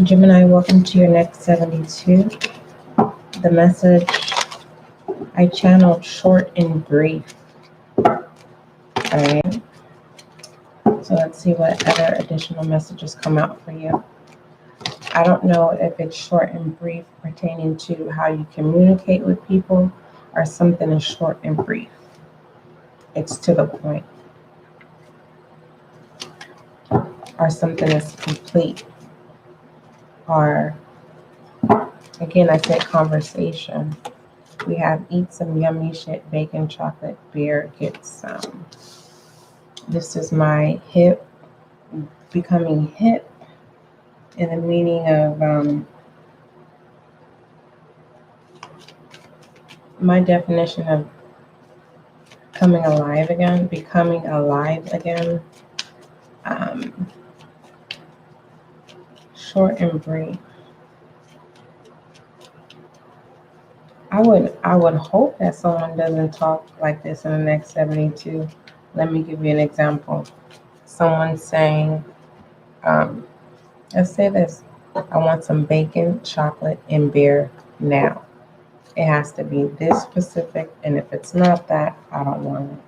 Gemini, welcome to your next 72. The message I channeled short and brief. Alright. So let's see what other additional messages come out for you. I don't know if it's short and brief pertaining to how you communicate with people or something is short and brief. It's to the point. Or something is complete. Or, again, I said conversation. We have eat some yummy shit, bacon, chocolate, beer, get some. This is my hip, becoming hip in the meaning of my definition of coming alive again, becoming alive again. Short and brief. I would hope that someone doesn't talk like this in the next 72. Let me give you an example. Someone saying, let's say this, I want some bacon, chocolate, and beer now. It has to be this specific, and if it's not that, I don't want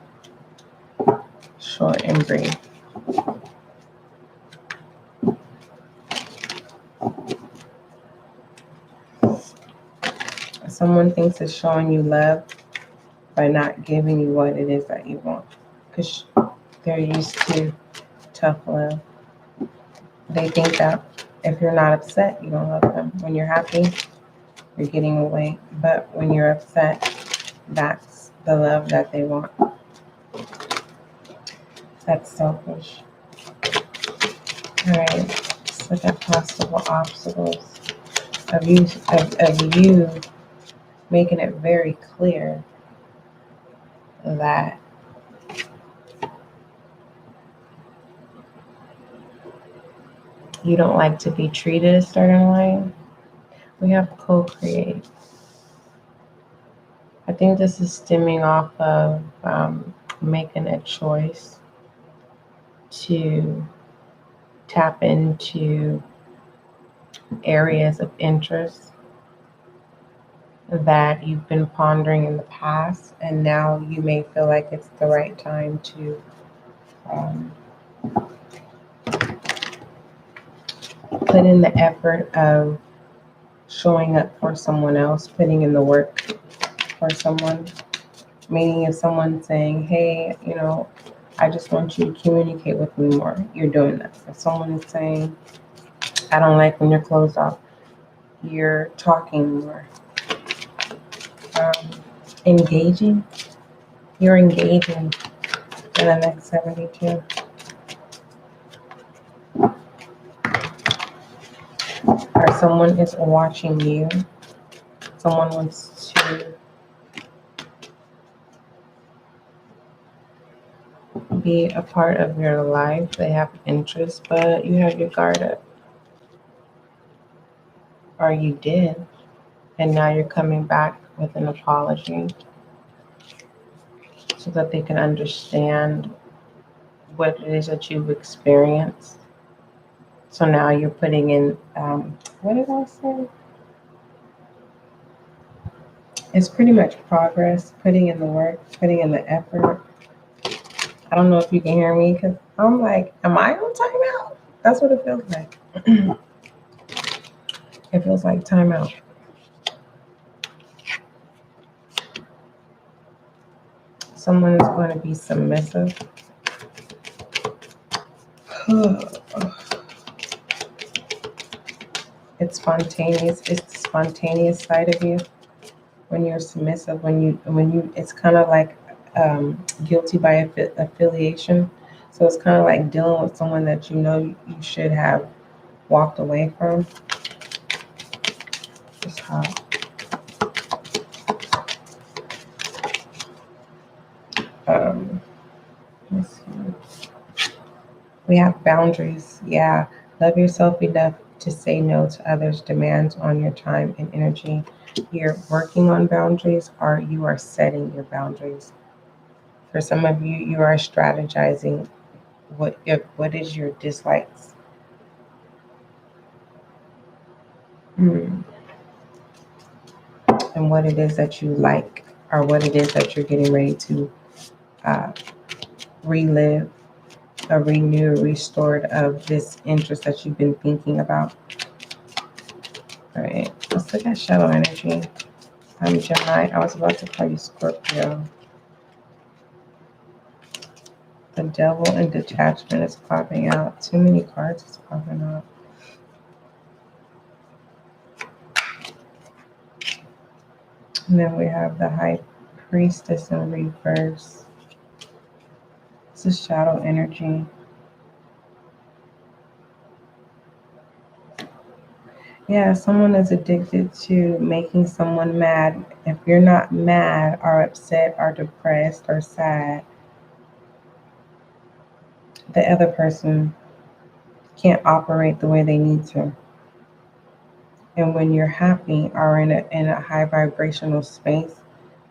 it. Short and brief. Someone thinks it's showing you love by not giving you what it is that you want, because they're used to tough love. They think that if you're not upset, you don't love them. When you're happy, you're getting away. But when you're upset, that's the love that they want. That's selfish. All right, let's look at possible obstacles of you making it very clear that you don't like to be treated a certain way. We have co-create. I think this is stemming off of making a choice to tap into areas of interest that you've been pondering in the past, and now you may feel like it's the right time to put in the effort of showing up for someone else, putting in the work for someone. Meaning if someone's saying, hey, I just want you to communicate with me more, you're doing that. If someone is saying, I don't like when you're closed off, you're talking more. Engaging, you're engaging in the next 72. Or someone is watching you. Someone wants to be a part of your life. They have interest, but you have your guard up. Or you did, and now you're coming back with an apology so that they can understand what it is that you've experienced. So now you're putting in, what did I say? It's pretty much progress, putting in the work, putting in the effort. I don't know if you can hear me because I'm like, am I on timeout? That's what it feels like. It feels like timeout. Someone is going to be submissive. It's spontaneous. It's the spontaneous side of you. When you're submissive, when you, it's kind of like guilty by affiliation. So it's kind of like dealing with someone that you should have walked away from. It's hot. Let's see. We have boundaries. Yeah, love yourself enough to say no to others' demands on your time and energy. You're working on boundaries, or you are setting your boundaries. For some of you, you are strategizing what is your dislikes. And what it is that you like, or what it is that you're getting ready to relive, or renew, restored of this interest that you've been thinking about. All right, let's look at shadow energy. I'm Gemini. I was about to call you Scorpio. The devil and detachment is popping out. Too many cards is popping out. And then we have the high priestess in reverse. This is shadow energy. Yeah, someone is addicted to making someone mad. If you're not mad or upset or depressed or sad, the other person can't operate the way they need to. And when you're happy or in a high vibrational space,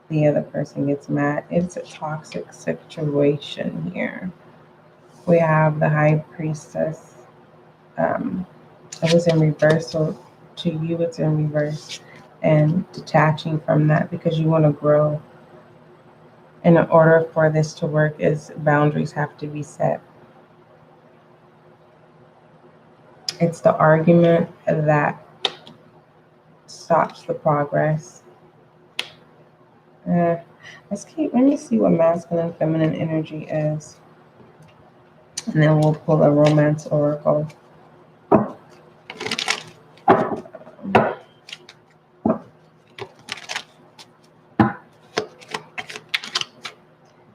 the other person gets mad. It's a toxic situation here. We have the high priestess. It was in reverse, so to you it's in reverse, and detaching from that because you want to grow. And in order for this to work, is boundaries have to be set. It's the argument that stops the progress. Let me see what masculine and feminine energy is. And then we'll pull a romance oracle.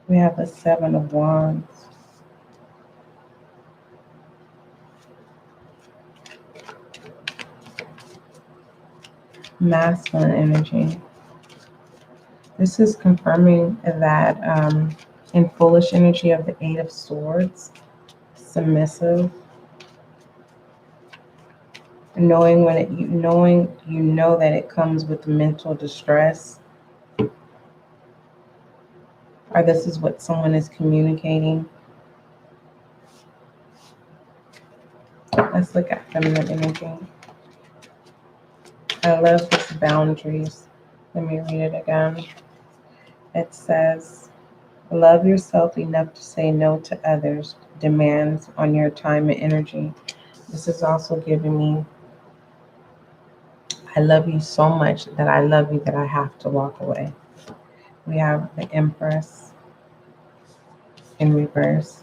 We have the Seven of Wands. Masculine energy. This is confirming that in foolish energy of the Eight of Swords, submissive, knowing you know that it comes with mental distress, or this is what someone is communicating. Let's look at feminine energy. I love this boundaries. Let me read it again. It says, love yourself enough to say no to others' demands on your time and energy. This is also giving me, I love you so much that I love you that I have to walk away. We have the Empress in reverse.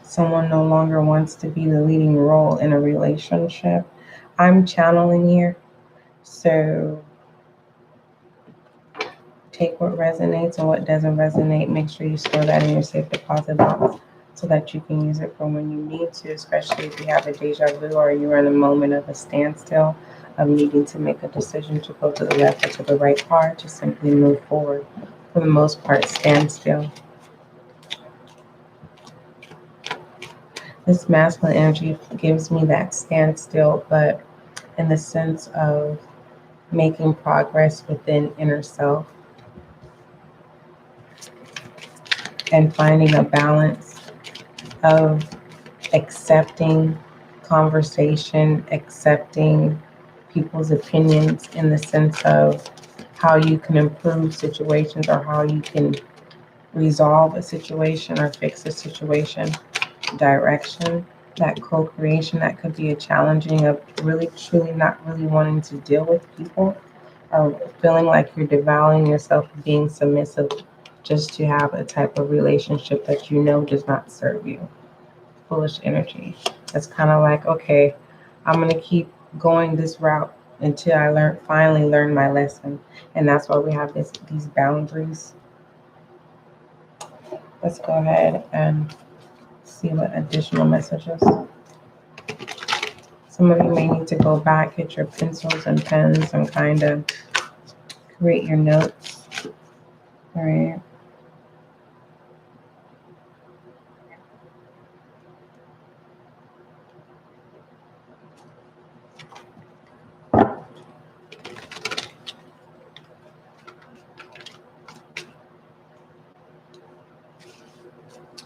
Someone no longer wants to be the leading role in a relationship. I'm channeling here, so take what resonates and what doesn't resonate. Make sure you store that in your safe deposit box so that you can use it for when you need to, especially if you have a deja vu or you're in a moment of a standstill of needing to make a decision to go to the left or to the right part, to simply move forward. For the most part, stand still. This masculine energy gives me that standstill, but in the sense of making progress within inner self and finding a balance of accepting conversation, accepting people's opinions in the sense of how you can improve situations or how you can resolve a situation or fix a situation. Direction, that co-creation, that could be a challenging of really truly not really wanting to deal with people or feeling like you're devaluing yourself, being submissive just to have a type of relationship that you know does not serve you. Foolish energy. It's kind of like, okay, I'm going to keep going this route until I finally learn my lesson. And that's why we have these boundaries. Let's go ahead and see what additional messages. Some of you may need to go back, get your pencils and pens and kind of create your notes. All right.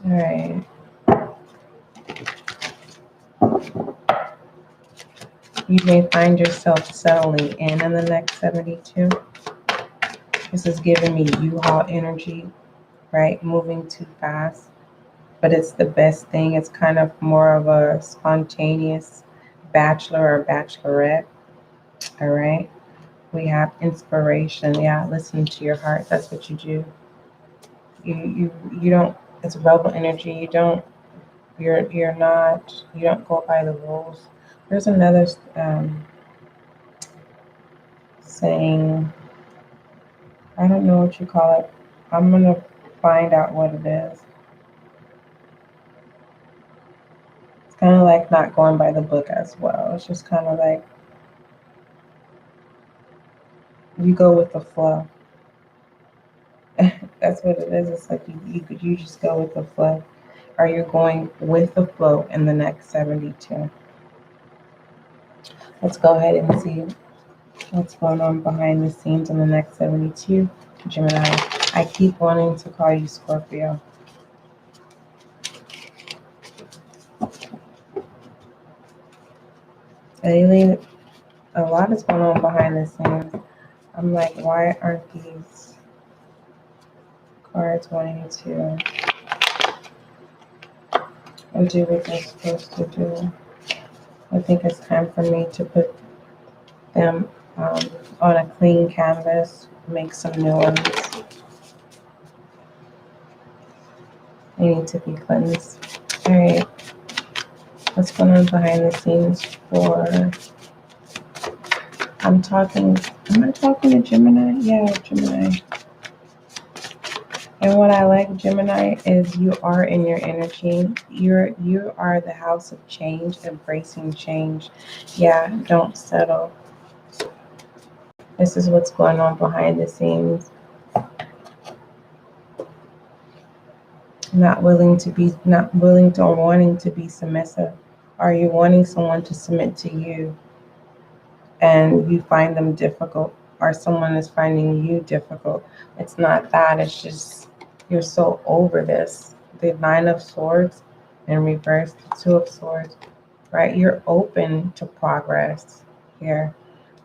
All right. You may find yourself settling in the next 72. This is giving me U-Haul energy, right? Moving too fast. But it's the best thing. It's kind of more of a spontaneous bachelor or bachelorette. All right. We have inspiration. Yeah, listen to your heart. That's what you do. You don't. It's rebel energy. You're not. You don't go by the rules. There's another saying. I don't know what you call it. I'm gonna find out what it is. It's kind of like not going by the book as well. It's just kind of like you go with the flow. That's what it is. It's like you just go with the flow. Are you going with the flow in the next 72? Let's go ahead and see what's going on behind the scenes in the next 72. Gemini, I keep wanting to call you Scorpio. Alien, a lot is going on behind the scenes. I'm like, why aren't these cards wanting to do what they're supposed to do? I think it's time for me to put them on a clean canvas, make some new ones. They need to be cleansed. All right. What's going on behind the scenes for... am I talking to Gemini? Yeah, Gemini. And what I like, Gemini, is you are in your energy. You are the house of change, embracing change. Yeah, don't settle. This is what's going on behind the scenes. Not willing or wanting to be submissive. Are you wanting someone to submit to you and you find them difficult, or someone is finding you difficult? It's not that, it's just you're so over this. The Nine of Swords in reverse, the Two of Swords, right? You're open to progress here.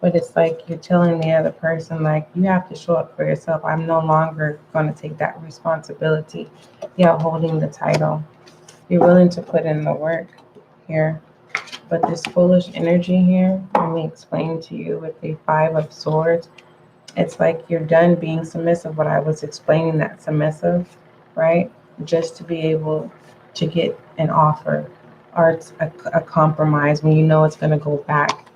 But it's like you're telling the other person, like, you have to show up for yourself. I'm no longer going to take that responsibility. Yeah, holding the title. You're willing to put in the work here. But this foolish energy here, let me explain to you with the Five of Swords. It's like you're done being submissive. What I was explaining, that submissive, right? Just to be able to get an offer or it's a compromise when you know it's going to go back,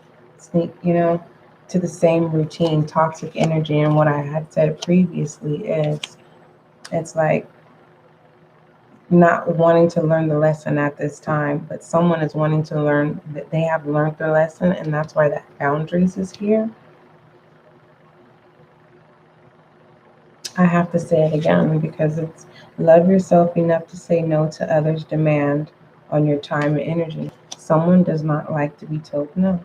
to the same routine, toxic energy. And what I had said previously is it's like not wanting to learn the lesson at this time, but someone is wanting to learn that they have learned their lesson, and that's why that boundaries is here. I have to say it again because it's love yourself enough to say no to others' demand on your time and energy. Someone does not like to be told no.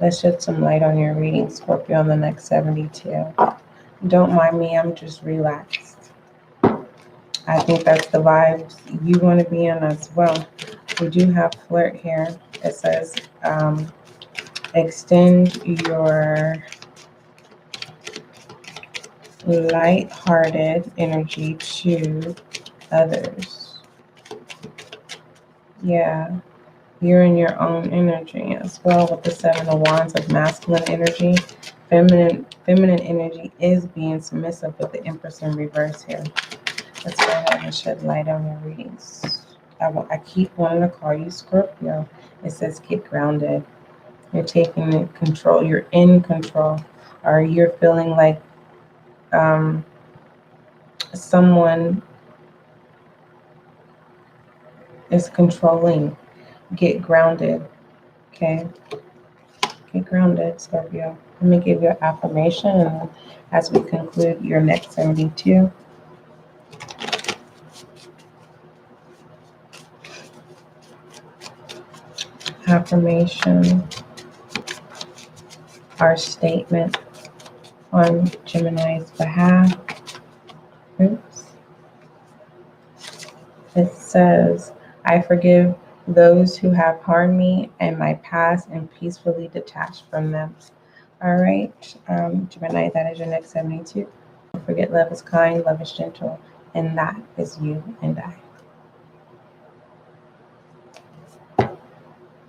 Let's shed some light on your reading, Scorpio, on the next 72. Don't mind me, I'm just relaxed. I think that's the vibes you want to be in as well. We do have flirt here. It says, extend your light-hearted energy to others. Yeah. You're in your own energy as well with the Seven of Wands of masculine energy. Feminine energy is being submissive with the Empress in reverse here. Let's go ahead and shed light on your readings. I keep wanting to call you Scorpio. It says get grounded. You're taking control. You're in control. Or you're feeling like someone is controlling. Get grounded. Okay? Get grounded, Scorpio. Let me give you an affirmation and as we conclude your next 72. Affirmation, our statement on Gemini's behalf. Oops. It says, I forgive those who have harmed me and my past and peacefully detach from them. All right, Gemini, that is your next 72. Don't forget, love is kind, love is gentle, and that is you and I.